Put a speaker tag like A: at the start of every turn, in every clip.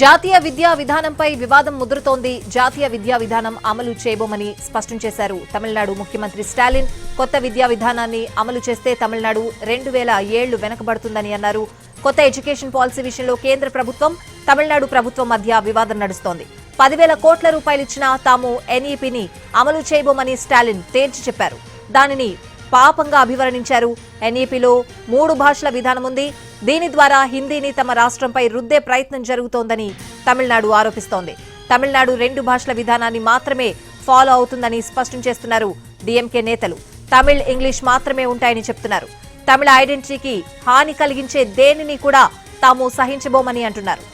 A: జాతీయ విద్యా విధానంపై వివాదం ముదురుతోంది. జాతీయ విద్యా విధానం అమలు చేయబోమని స్పష్టం చేశారు తమిళనాడు ముఖ్యమంత్రి స్టాలిన్. కొత్త విద్యా విధానాన్ని అమలు చేస్తే తమిళనాడు 2000 ఏళ్లు వెనకబడుతుందని అన్నారు. కొత్త ఎడ్యుకేషన్ పాలసీ విషయంలో కేంద్ర ప్రభుత్వం, తమిళనాడు ప్రభుత్వం మధ్య వివాదం నడుస్తోంది. 10,000 కోట్ల రూపాయలిచ్చినా తాము ఎన్ఈపీని అమలు చేయబోమని స్టాలిన్ తేల్చి చెప్పారు. దానిని పాపంగా అభివర్ణించారు. ఎన్ఈపీలో 3 భాషల విధానం ఉంది. దీని ద్వారా హిందీని తమ రాష్ట్రంపై రుద్దే ప్రయత్నం జరుగుతోందని తమిళనాడు ఆరోపిస్తోంది. తమిళనాడు 2 భాషల విధానాన్ని మాత్రమే ఫాలో అవుతుందని స్పష్టం చేస్తున్నారు డీఎంకే నేతలు. తమిళ్, ఇంగ్లీష్ మాత్రమే ఉంటాయని చెప్తున్నారు. తమిళ ఐడెంటిటీకి హాని కలిగించే దేనిని కూడా తాము సహించబోమని అంటున్నారు.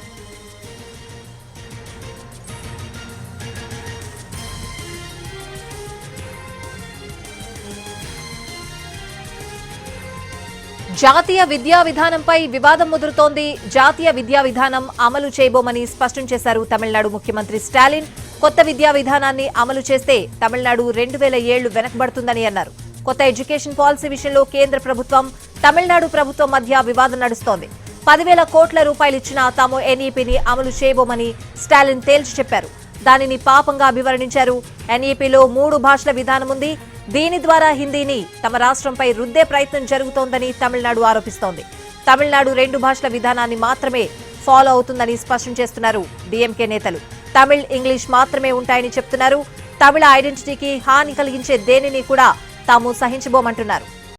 A: జాతీయ విద్యా విధానంపై వివాదం ముదురుతోంది. జాతీయ విద్యా విధానం అమలు చేయబోమని స్పష్టం చేశారు తమిళనాడు ముఖ్యమంత్రి స్టాలిన్. కొత్త విద్యా విధానాన్ని అమలు చేస్తే తమిళనాడు 2000 ఏళ్లు వెనకబడుతుందని అన్నారు. కొత్త ఎడ్యుకేషన్ పాలసీ విషయంలో కేంద్ర ప్రభుత్వం, తమిళనాడు ప్రభుత్వం మధ్య వివాదం నడుస్తోంది. 10,000 కోట్ల రూపాయలిచ్చినా తాము ఎన్ఈపీని అమలు చేయబోమని స్టాలిన్ తేల్చి చెప్పారు. దానిని పాపంగా అభివర్ణించారు. ఎన్ఈపీలో 3 భాషల విధానం ఉంది. దీని ద్వారా హిందీని తమ రాష్ట్రంపై రుద్దే ప్రయత్నం జరుగుతోందని తమిళనాడు ఆరోపిస్తోంది. తమిళనాడు 2 భాషల విధానాన్ని మాత్రమే ఫాలో అవుతుందని స్పష్టం చేస్తున్నారు డీఎంకే నేతలు. తమిళ్, ఇంగ్లీష్ మాత్రమే ఉంటాయని చెప్తున్నారు. తమిళ ఐడెంటిటీకి హాని కలిగించే దేనిని కూడా తాము సహించబోమంటున్నారు.